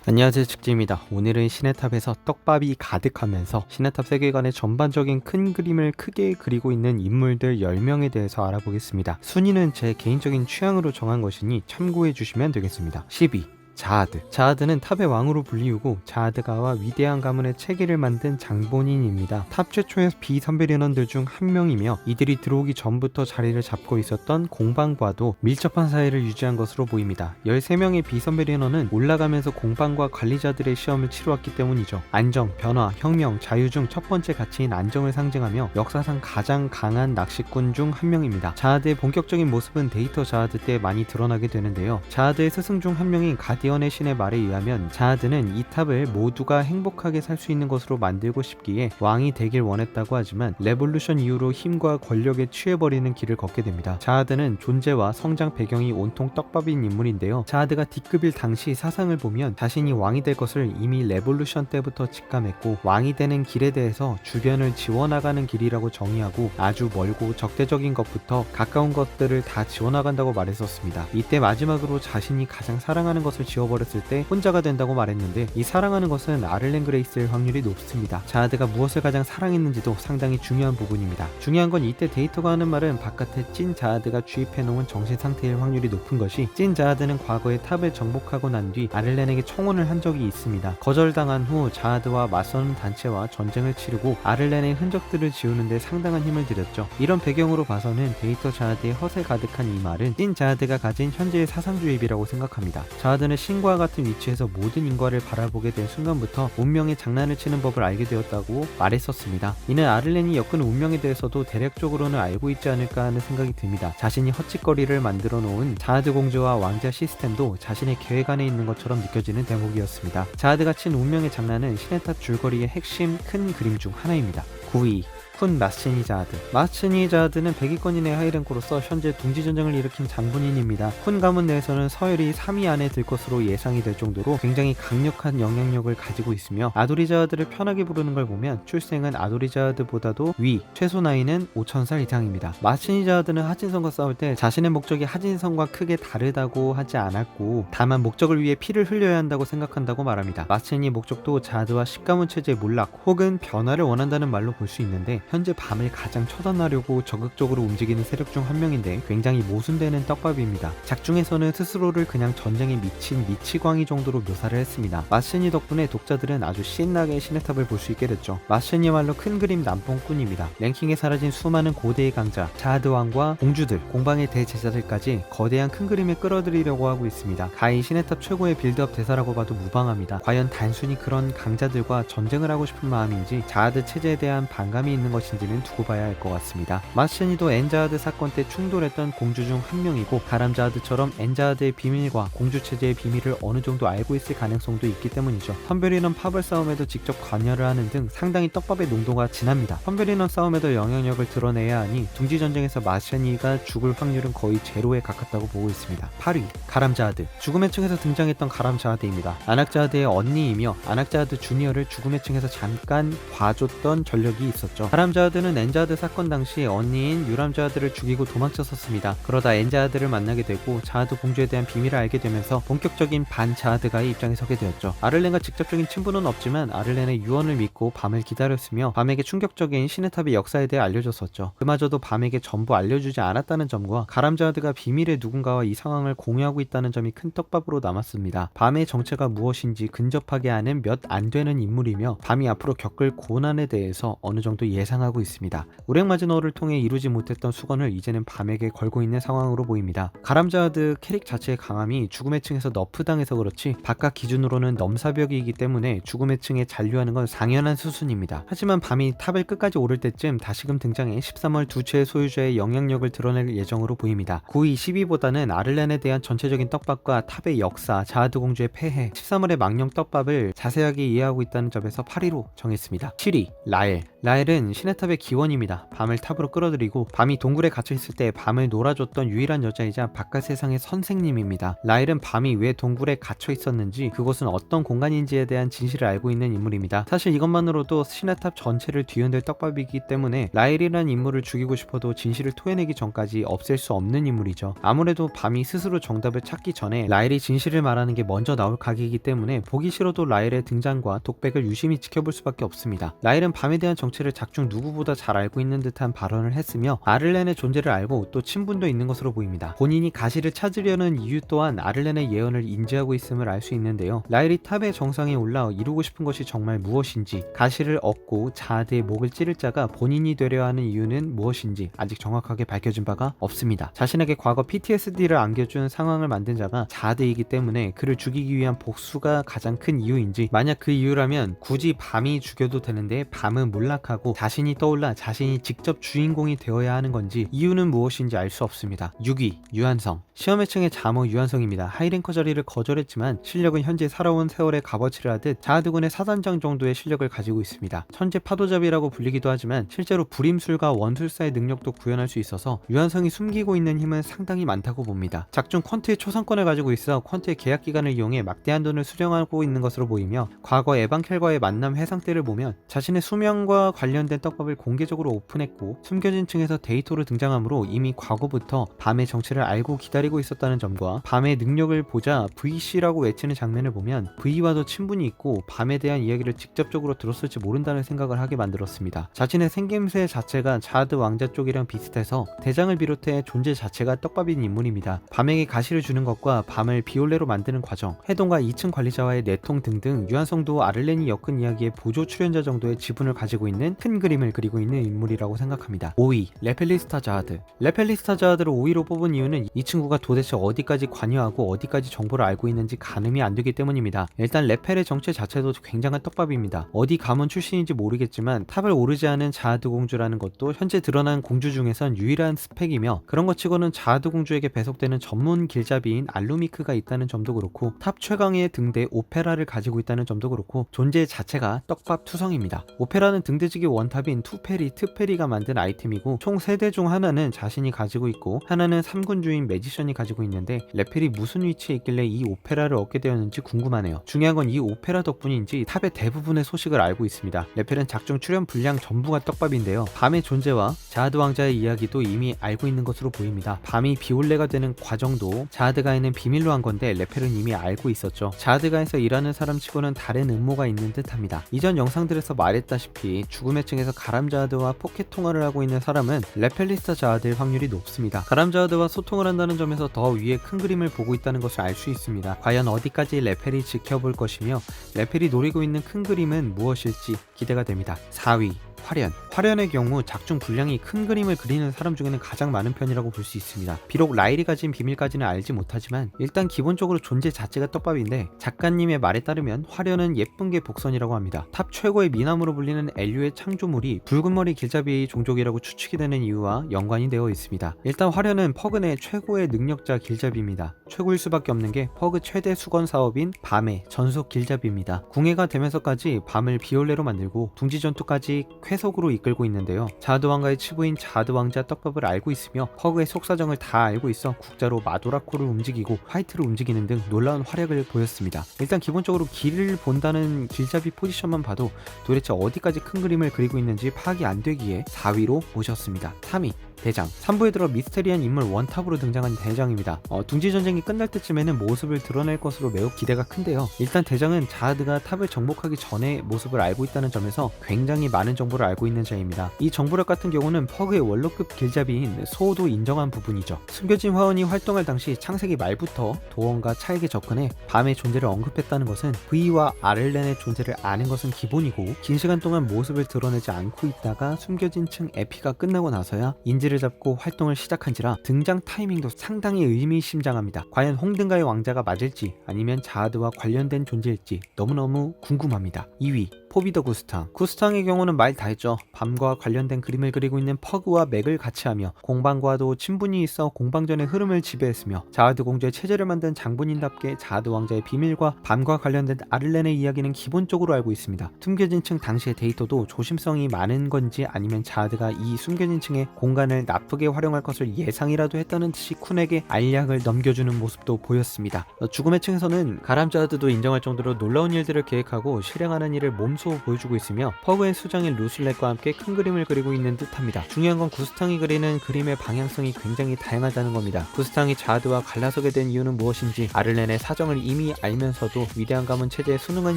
안녕하세요, 직지입니다. 오늘은 시네탑에서 떡밥이 가득하면서 시네탑 세계관의 전반적인 큰 그림을 크게 그리고 있는 인물들 10명에 대해서 알아보겠습니다. 순위는 제 개인적인 취향으로 정한 것이니 참고해 주시면 되겠습니다. 12. 자하드. 자하드는 탑의 왕으로 불리우고 자하드가와 위대한 가문의 체계를 만든 장본인입니다. 탑 최초의 비선배리언들 중 한 명이며 이들이 들어오기 전부터 자리를 잡고 있었던 공방과도 밀접한 사이를 유지한 것으로 보입니다. 13명의 비선배리언은 올라가면서 공방과 관리자들의 시험을 치루었기 때문이죠. 안정, 변화, 혁명, 자유 중 첫 번째 가치인 안정을 상징하며 역사상 가장 강한 낚시꾼 중 한 명입니다. 자하드의 본격적인 모습은 데이터 자하드 때 많이 드러나게 되는데요. 자하드의 스승 중 한 명인 가디언의 신의 말에 의하면 자하드는 이 탑을 모두가 행복하게 살 수 있는 것으로 만들고 싶기에 왕이 되길 원했다고 하지만 레볼루션 이후로 힘과 권력에 취해버리는 길을 걷게 됩니다. 자하드는 존재와 성장 배경이 온통 떡밥인 인물인데요. 자하드가 D급일 당시 사상을 보면 자신이 왕이 될 것을 이미 레볼루션 때부터 직감했고 왕이 되는 길에 대해서 주변을 지워나가는 길이라고 정의하고 아주 멀고 적대적인 것부터 가까운 것들을 다 지워나간다고 말했었습니다. 이때 마지막으로 자신이 가장 사랑하는 것을 지워버렸을 때 혼자가 된다고 말했는데 이 사랑하는 것은 아를렌 그레이스일 확률이 높습니다. 자하드가 무엇을 가장 사랑했는지도 상당히 중요한 부분입니다. 중요한 건 이때 데이터가 하는 말은 바깥에 찐 자하드가 주입해놓은 정신 상태일 확률이 높은 것이 찐 자하드는 과거에 탑을 정복하고 난 뒤 아를렌에게 청혼을 한 적이 있습니다. 거절당한 후 자하드와 맞서는 단체와 전쟁을 치르고 아를렌의 흔적들을 지우는데 상당한 힘을 들였죠. 이런 배경으로 봐서는 데이터 자하드의 허세 가득한 이 말은 찐 자하드가 가진 현재의 사상주의비라고 생각합니다. 자하드는 신과 같은 위치에서 모든 인과를 바라보게 된 순간부터 운명의 장난을 치는 법을 알게 되었다고 말했었습니다. 이는 아를렌이 엮은 운명에 대해서도 대략적으로는 알고 있지 않을까 하는 생각이 듭니다. 자신이 헛짓거리를 만들어 놓은 자하드 공주와 왕자 시스템도 자신의 계획 안에 있는 것처럼 느껴지는 대목이었습니다. 자하드가 친 운명의 장난은 시네탑 줄거리의 핵심 큰 그림 중 하나입니다. 9위 쿤 마스치니 자하드. 마스치니 자하드는 100위권인의 하이랭크로서 현재 둥지전쟁을 일으킨 장본인입니다. 쿤 가문 내에서는 서열이 3위 안에 들 것으로 예상이 될 정도로 굉장히 강력한 영향력을 가지고 있으며 아도리 자하드를 편하게 부르는 걸 보면 출생은 아도리 자하드보다도 위, 최소 나이는 5000살 이상입니다. 마스치니 자하드는 하진성과 싸울 때 자신의 목적이 하진성과 크게 다르다고 하지 않았고 다만 목적을 위해 피를 흘려야 한다고 생각한다고 말합니다. 마스치니 목적도 자하드와 10가문 체제의 몰락 혹은 변화를 원한다는 말로 볼 수 있는데 현재 밤을 가장 처단하려고 적극적으로 움직이는 세력 중 한 명인데 굉장히 모순되는 떡밥입니다. 작중에서는 스스로를 그냥 전쟁에 미친 미치광이 정도로 묘사를 했습니다. 마스치니 덕분에 독자들은 아주 신나게 시네탑을 볼 수 있게 됐죠. 마스치니야말로 큰 그림 남봉꾼입니다. 랭킹에 사라진 수많은 고대의 강자, 자하드 왕과 공주들, 공방의 대제자들까지 거대한 큰 그림에 끌어들이려고 하고 있습니다. 가히 시네탑 최고의 빌드업 대사라고 봐도 무방합니다. 과연 단순히 그런 강자들과 전쟁을 하고 싶은 마음인지 자하드 체제에 대한 반감이 있는 것인지는 두고 봐야 할 것 같습니다. 마스치니도 엔자하드 사건 때 충돌했던 공주 중 한 명이고 가람자하드처럼 엔자하드의 비밀과 공주 체제의 비밀을 어느 정도 알고 있을 가능성도 있기 때문이죠. 텀베리넌 파벌 싸움에도 직접 관여를 하는 등 상당히 떡밥의 농도가 진합니다. 텀베리넌 싸움에도 영향력을 드러내야 하니 둥지 전쟁에서 마스치니가 죽을 확률은 거의 제로에 가깝다고 보고 있습니다. 8위 가람자하드. 죽음의 층에서 등장했던 가람자하드입니다. 아낙자하드의 언니이며 아낙자하드 주니어를 죽음의 층에서 잠깐 봐줬던 전력이 있었죠. 가람자하드는 엔자하드 사건 당시 언니인 유람자하드를 죽이고 도망쳤었습니다. 그러다 엔자하드를 만나게 되고 자하드 공주에 대한 비밀을 알게 되면서 본격적인 반자하드가의 입장에 서게 되었죠. 아를렌과 직접적인 친분은 없지만 아를렌의 유언을 믿고 밤을 기다렸으며 밤에게 충격적인 시네탑의 역사에 대해 알려줬었죠. 그마저도 밤에게 전부 알려주지 않았다는 점과 가람자하드가 비밀의 누군가와 이 상황을 공유하고 있다는 점이 큰 떡밥으로 남았습니다. 밤의 정체가 무엇인지 근접하게 아는 몇 안 되는 인물이며 밤이 앞으로 겪을 고난에 대해서 어느 정도 예상하고 있습니다. 우랭마즈너를 통해 이루지 못했던 수건을 이제는 밤에게 걸고 있는 상황으로 보입니다. 가람자하드 캐릭 자체의 강함이 죽음의 층에서 너프당해서 그렇지 바깥 기준으로는 넘사벽이기 때문에 죽음의 층에 잔류하는 건 당연한 수순입니다. 하지만 밤이 탑을 끝까지 오를 때쯤 다시금 등장해 13월 두 채의 소유자의 영향력을 드러낼 예정으로 보입니다. 9위 10위보다는 아를렌에 대한 전체적인 떡밥과 탑의 역사, 자하드 공주의 폐해, 13월의 망령 떡밥을 자세하게 이해하고 있다는 점에서 8위로 정했습니다. 7위 라엘. 라엘은 시네탑의 기원입니다. 밤을 탑으로 끌어들이고 밤이 동굴에 갇혀있을 때 밤을 놀아줬던 유일한 여자이자 바깥 세상의 선생님입니다. 라일은 밤이 왜 동굴에 갇혀있었는지 그곳은 어떤 공간인지에 대한 진실을 알고 있는 인물입니다. 사실 이것만으로도 시네탑 전체를 뒤흔들 떡밥이기 때문에 라일이라는 인물을 죽이고 싶어도 진실을 토해내기 전까지 없앨 수 없는 인물이죠. 아무래도 밤이 스스로 정답을 찾기 전에 라일이 진실을 말하는 게 먼저 나올 각이기 때문에 보기 싫어도 라일의 등장과 독백을 유심히 지켜볼 수밖에 없습니다. 라일은 밤에 대한 정체를 작중 누구보다 잘 알고 있는 듯한 발언을 했으며 아를렌의 존재를 알고 또 친분도 있는 것으로 보입니다. 본인이 가시를 찾으려는 이유 또한 아를렌의 예언을 인지하고 있음을 알 수 있는데요. 라일이 탑의 정상에 올라 이루고 싶은 것이 정말 무엇인지, 가시를 얻고 자아드의 목을 찌를 자가 본인이 되려 하는 이유는 무엇인지 아직 정확하게 밝혀진 바가 없습니다. 자신에게 과거 PTSD를 안겨준 상황을 만든 자가 자아드이기 때문에 그를 죽이기 위한 복수가 가장 큰 이유인지, 만약 그 이유라면 굳이 밤이 죽여도 되는데 밤은 몰락하고 자신이 떠올라 자신이 직접 주인공이 되어야 하는 건지 이유는 무엇인지 알 수 없습니다. 6위 유한성. 시험회층의 자모 유한성입니다. 하이랭커 자리를 거절했지만 실력은 현재 살아온 세월의 값어치를 하듯 자아드군의 사단장 정도의 실력을 가지고 있습니다. 천재 파도잡이라고 불리기도 하지만 실제로 불임술과 원술사의 능력도 구현할 수 있어서 유한성이 숨기고 있는 힘은 상당히 많다고 봅니다. 작중 퀀트의 초상권을 가지고 있어 퀀트의 계약 기간을 이용해 막대한 돈을 수령하고 있는 것으로 보이며, 과거 에반켈과의 만남 회상 때를 보면 자신의 수명과 관련된 떡밥을 공개적으로 오픈했고 숨겨진 층에서 데이터로 등장하므로 이미 과거부터 밤의 정체를 알고 기다리고 있었다는 점과, 밤의 능력을 보자 VC라고 외치는 장면을 보면 V와도 친분이 있고 밤에 대한 이야기를 직접적으로 들었을지 모른다는 생각을 하게 만들었습니다. 자신의 생김새 자체가 자아드 왕자 쪽이랑 비슷해서 대장을 비롯해 존재 자체가 떡밥인 인물입니다. 밤에게 가시를 주는 것과 밤을 비올레로 만드는 과정, 해동과 2층 관리자와의 내통 등등 유한성도 아를렌이 엮은 이야기의 보조 출연자 정도의 지분을 가지고 있는 큰 그림을 그리고 있는 인물이라고 생각합니다. 5위 레펠리스타 자아드. 레펠리스타 자아드를 5위로 뽑은 이유는 이 친구가 도대체 어디까지 관여하고 어디까지 정보를 알고 있는지 가늠이 안 되기 때문입니다. 일단 레펠의 정체 자체도 굉장한 떡밥입니다. 어디 가문 출신인지 모르겠지만 탑을 오르지 않은 자아드 공주라는 것도 현재 드러난 공주 중에선 유일한 스펙이며, 그런 것 치고는 자아드 공주에게 배속되는 전문 길잡이인 알루미크가 있다는 점도 그렇고 탑 최강의 등대 오페라를 가지고 있다는 점도 그렇고 존재 자체가 떡밥 투성입니다. 오페라는 등대지기 원탑인 투페리, 트페리가 만든 아이템이고 총 3대 중 하나는 자신이 가지고 있고 하나는 3군주인 매지션이 가지고 있는데 레펠이 무슨 위치에 있길래 이 오페라를 얻게 되었는지 궁금하네요. 중요한 건 이 오페라 덕분인지 탑의 대부분의 소식을 알고 있습니다. 레펠은 작중 출연 분량 전부가 떡밥인데요. 밤의 존재와 자아드 왕자의 이야기도 이미 알고 있는 것으로 보입니다. 밤이 비올레가 되는 과정도 자아드가에는 비밀로 한 건데 레펠은 이미 알고 있었죠. 자아드가에서 일하는 사람 치고는 다른 음모가 있는 듯 합니다. 이전 영상들에서 말했다시피 죽음의 층에서 가람자아드와 포켓 통화를 하고 있는 사람은 레펠리스타 자아드일 확률이 높습니다. 가람자아드와 소통을 한다는 점에서 더 위에 큰 그림을 보고 있다는 것을 알 수 있습니다. 과연 어디까지 레펠이 지켜볼 것이며 레펠이 노리고 있는 큰 그림은 무엇일지 기대가 됩니다. 4위 화련. 화련의 경우 작중 분량이 큰 그림을 그리는 사람 중에는 가장 많은 편이라고 볼 수 있습니다. 비록 라일이 가진 비밀까지는 알지 못하지만 일단 기본적으로 존재 자체가 떡밥인데, 작가님의 말에 따르면 화련은 예쁜 게 복선이라고 합니다. 탑 최고의 미남으로 불리는 엘류의 창조물이 붉은머리 길잡이의 종족이라고 추측이 되는 이유와 연관이 되어 있습니다. 일단 화련은 퍼그 내 최고의 능력자 길잡이입니다. 최고일 수밖에 없는 게 퍼그 최대 수건 사업인 밤의 전속 길잡이입니다. 궁예가 되면서까지 밤을 비올레로 만들고 둥지 전투까지 쾌속으로 이끌고 있는데요. 자아드 왕가의 치부인 자아드 왕자 떡밥을 알고 있으며 퍼그의 속사정을 다 알고 있어 국자로 마도라코를 움직이고 화이트를 움직이는 등 놀라운 활약을 보였습니다. 일단 기본적으로 길을 본다는 길잡이 포지션만 봐도 도대체 어디까지 큰 그림을 그리고 있는지 파악이 안 되기에 4위로 모셨습니다. 3위 대장. 3부에 들어 미스테리한 인물 원탑으로 등장한 대장입니다. 둥지 전쟁이 끝날 때쯤에는 모습을 드러낼 것으로 매우 기대가 큰데요. 일단 대장은 자아드가 탑을 정복하기 전에 모습을 알고 있다는 점에서 굉장히 많은 정보를 알고 있는 자입니다. 이 정보력 같은 경우는 퍼그의 원로급 길잡이인 소도 인정한 부분이죠. 숨겨진 화원이 활동할 당시 창세기 말부터 도원과 차에게 접근해 밤의 존재를 언급했다는 것은 V와 아를렌의 존재를 아는 것은 기본이고, 긴 시간 동안 모습을 드러내지 않고 있다가 숨겨진 층 에피가 끝나고 나서야 인지를 잡고 활동을 시작한지라 등장 타이밍도 상당히 의미심장합니다. 과연 홍등가의 왕자가 맞을지 아니면 자아드와 관련된 존재일지 너무너무 궁금합니다. 2위 포비더 구스탕. 구스탕의 경우는 말 다 했죠. 밤과 관련된 그림을 그리고 있는 퍼그와 맥을 같이 하며 공방과도 친분이 있어 공방전의 흐름을 지배했으며 자아드 공주의 체제를 만든 장본인답게 자아드 왕자의 비밀과 밤과 관련된 아를렌의 이야기는 기본적으로 알고 있습니다. 숨겨진 층 당시의 데이터도 조심성이 많은 건지 아니면 자아드가 이 숨겨진 층의 공간을 나쁘게 활용할 것을 예상이라도 했다는 듯이 쿤에게 알약을 넘겨주는 모습도 보였습니다. 죽음의 층에서는 가람 자아드도 인정할 정도로 놀라운 일들을 계획하고 실행하는 일을 몸소 보여주고 있으며 퍼그의 수장인 루슬렛과 함께 큰 그림을 그리고 있는 듯합니다. 중요한 건 구스탕이 그리는 그림의 방향성이 굉장히 다양하다는 겁니다. 구스탕이 자아드와 갈라서게 된 이유는 무엇인지, 아를렌의 사정을 이미 알면서도 위대한 가문 체제에 순응한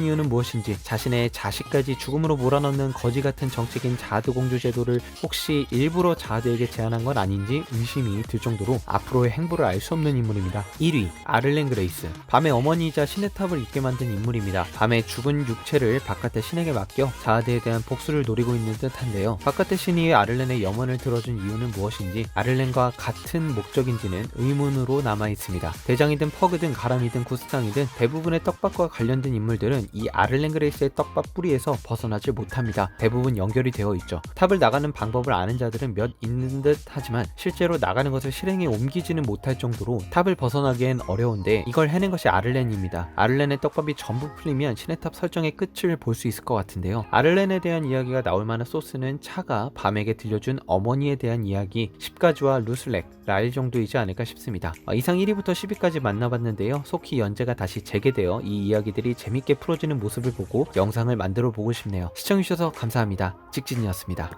이유는 무엇인지, 자신의 자식까지 죽음으로 몰아넣는 거지 같은 정책인 자아드 공주 제도를 혹시 일부러 자아드에게 제안한 건 아닌지 의심이 들 정도로 앞으로의 행보를 알 수 없는 인물입니다. 1위 아를렌 그레이스. 밤의 어머니이자 신의 탑을 잇게 만든 인물입니다. 밤의 죽은 육체를 바깥의 신에게 맡겨 자아드에 대한 복수를 노리고 있는 듯한데요. 바깥의 신이 아를렌의 염원을 들어준 이유는 무엇인지, 아를렌과 같은 목적인지는 의문으로 남아있습니다. 대장이든 퍼그든 가람이든 구스탕이든 대부분의 떡밥과 관련된 인물들은 이 아를렌 그레이스의 떡밥 뿌리에서 벗어나지 못합니다. 대부분 연결이 되어 있죠. 탑을 나가는 방법을 아는 자들은 몇 있는 듯 하지만 실제로 나가는 것을 실행에 옮기지는 못할 정도로 탑을 벗어나기엔 어려운데 이걸 해낸 것이 아를렌입니다. 아를렌의 떡밥이 전부 풀리면 신의 탑 설정의 끝을 볼 수 있을 것 같은데요. 아를렌에 대한 이야기가 나올 만한 소스는 차가 밤에게 들려준 어머니에 대한 이야기, 십가지와 루슬렉, 라일 정도이지 않을까 싶습니다. 이상 1위부터 10위까지 만나봤는데요. 속히 연재가 다시 재개되어 이 이야기들이 재밌게 풀어지는 모습을 보고 영상을 만들어 보고 싶네요. 시청해주셔서 감사합니다. 직진이었습니다.